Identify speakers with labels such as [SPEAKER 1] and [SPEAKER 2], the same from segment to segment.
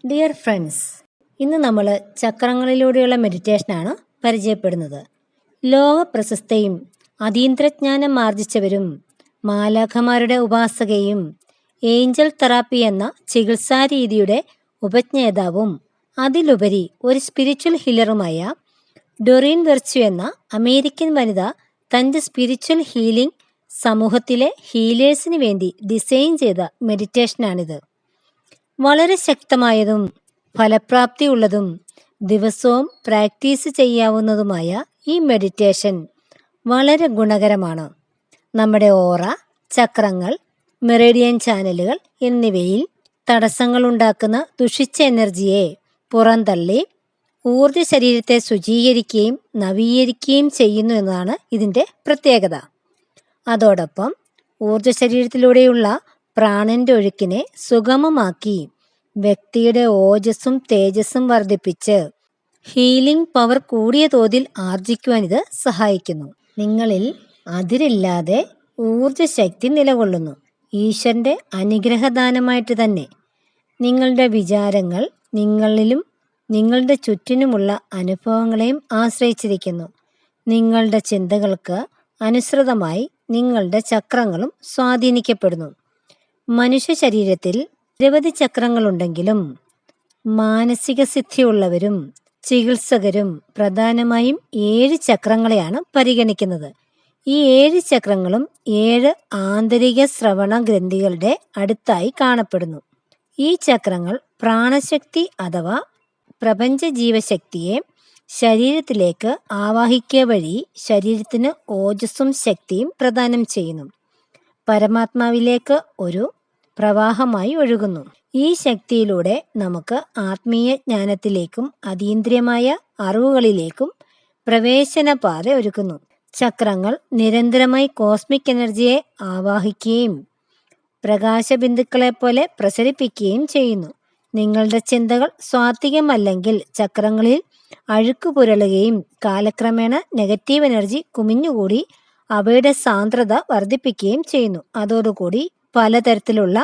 [SPEAKER 1] Dear friends, ഇന്ന് നമ്മൾ ചക്രങ്ങളിലൂടെയുള്ള മെഡിറ്റേഷനാണ് പരിചയപ്പെടുന്നത്. ലോക പ്രശസ്തയും അതീന്ദ്രജ്ഞാനം ആർജിച്ചവരും മാലാഖമാരുടെ ഉപാസകയും ഏഞ്ചൽ തെറാപ്പി എന്ന ചികിത്സാരീതിയുടെ ഉപജ്ഞേതാവും അതിലുപരി ഒരു സ്പിരിച്വൽ ഹീലറുമായ ഡൊറീൻ വെർച്യു എന്ന അമേരിക്കൻ വനിത തൻ്റെ സ്പിരിച്വൽ ഹീലിംഗ് സമൂഹത്തിലെ ഹീലേഴ്സിന് വേണ്ടി ഡിസൈൻ ചെയ്ത മെഡിറ്റേഷനാണിത്. വളരെ ശക്തമായതും ഫലപ്രാപ്തിയുള്ളതും ദിവസവും പ്രാക്ടീസ് ചെയ്യാവുന്നതുമായ ഈ മെഡിറ്റേഷൻ വളരെ ഗുണകരമാണ്. നമ്മുടെ ഓറ, ചക്രങ്ങൾ, മെറിഡിയൻ ചാനലുകൾ എന്നിവയിൽ തടസ്സങ്ങളുണ്ടാക്കുന്ന ദുഷിച്ച എനർജിയെ പുറന്തള്ളി ഊർജ്ജ ശരീരത്തെ ശുചീകരിക്കുകയും നവീകരിക്കുകയും ചെയ്യുന്നു എന്നതാണ് ഇതിൻ്റെ പ്രത്യേകത. അതോടൊപ്പം ഊർജ്ജ ശരീരത്തിലൂടെയുള്ള പ്രാണന്റെ ഒഴുക്കിനെ സുഗമമാക്കി വ്യക്തിയുടെ ഓജസ്സും തേജസ്സും വർദ്ധിപ്പിച്ച് ഹീലിംഗ് പവർ കൂടിയ തോതിൽ ആർജിക്കുവാൻ ഇത് സഹായിക്കുന്നു. നിങ്ങളിൽ അതിരില്ലാതെ ഊർജ്ജശക്തി നിലകൊള്ളുന്നു. ഈശ്വരന്റെ അനുഗ്രഹദാനമായിട്ട് തന്നെ. നിങ്ങളുടെ വിചാരങ്ങൾ നിങ്ങളിലും നിങ്ങളുടെ ചുറ്റിനുമുള്ള അനുഭവങ്ങളെയും ആശ്രയിച്ചിരിക്കുന്നു. നിങ്ങളുടെ ചിന്തകൾക്ക് അനുസൃതമായി നിങ്ങളുടെ ചക്രങ്ങളും സ്വാധീനിക്കപ്പെടുന്നു. മനുഷ്യ ശരീരത്തിൽ നിരവധി ചക്രങ്ങളുണ്ടെങ്കിലും മാനസിക സിദ്ധിയുള്ളവരും ചികിത്സകരും പ്രധാനമായും 7 ചക്രങ്ങളെയാണ് പരിഗണിക്കുന്നത്. ഈ 7 ചക്രങ്ങളും 7 ആന്തരിക ശ്രവണ ഗ്രന്ഥികളുടെ അടുത്തായി കാണപ്പെടുന്നു. ഈ ചക്രങ്ങൾ പ്രാണശക്തി അഥവാ പ്രപഞ്ച ജീവശക്തിയെ ശരീരത്തിലേക്ക് ആവാഹിക്കുക വഴി ശരീരത്തിന് ഓജസ്സും ശക്തിയും പ്രദാനം ചെയ്യുന്നു. പരമാത്മാവിലേക്ക് ഒരു പ്രവാഹമായി ഒഴുകുന്നു. ഈ ശക്തിയിലൂടെ നമുക്ക് ആത്മീയ ജ്ഞാനത്തിലേക്കും അതീന്ദ്രിയമായ അറിവുകളിലേക്കും പ്രവേശന പാത ഒരുക്കുന്നു. ചക്രങ്ങൾ നിരന്തരമായി കോസ്മിക് എനർജിയെ ആവാഹിക്കുകയും പ്രകാശബിന്ദുക്കളെ പോലെ പ്രസരിപ്പിക്കുകയും ചെയ്യുന്നു. നിങ്ങളുടെ ചിന്തകൾ സ്വാത്വികമല്ലെങ്കിൽ ചക്രങ്ങളിൽ അഴുക്ക് പുരളുകയും കാലക്രമേണ നെഗറ്റീവ് എനർജി കുമിഞ്ഞുകൂടി അവയുടെ സാന്ദ്രത വർദ്ധിപ്പിക്കുകയും ചെയ്യുന്നു. അതോടുകൂടി പലതരത്തിലുള്ള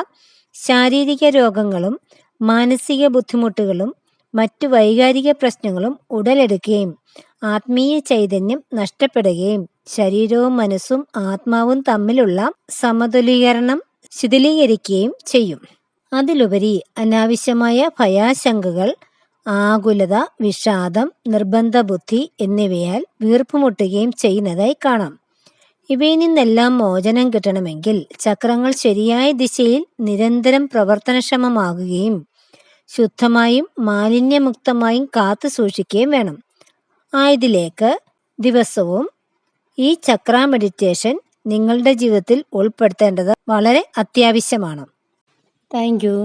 [SPEAKER 1] ശാരീരിക രോഗങ്ങളും മാനസിക ബുദ്ധിമുട്ടുകളും മറ്റു വൈകാരിക പ്രശ്നങ്ങളും ഉടലെടുക്കുകയും ആത്മീയ ചൈതന്യം നഷ്ടപ്പെടുകയും ശരീരവും മനസ്സും ആത്മാവും തമ്മിലുള്ള സമതുലീകരണം ശിഥിലീകരിക്കുകയും ചെയ്യും. അതിലുപരി അനാവശ്യമായ ഭയാശങ്കകൾ, ആകുലത, വിഷാദം, നിർബന്ധ ബുദ്ധി എന്നിവയാൽ വീർപ്പുമുട്ടുകയും ചെയ്യുന്നതായി കാണാം. ഇവയിൽ നിന്നെല്ലാം മോചനം കിട്ടണമെങ്കിൽ ചക്രങ്ങൾ ശരിയായ ദിശയിൽ നിരന്തരം പ്രവർത്തനക്ഷമമാകുകയും ശുദ്ധമായും മാലിന്യമുക്തമായും കാത്തു സൂക്ഷിക്കുകയും വേണം. ആയതിലേക്ക് ദിവസവും ഈ ചക്ര മെഡിറ്റേഷൻ നിങ്ങളുടെ ജീവിതത്തിൽ ഉൾപ്പെടുത്തേണ്ടത് വളരെ അത്യാവശ്യമാണ്. Thank you.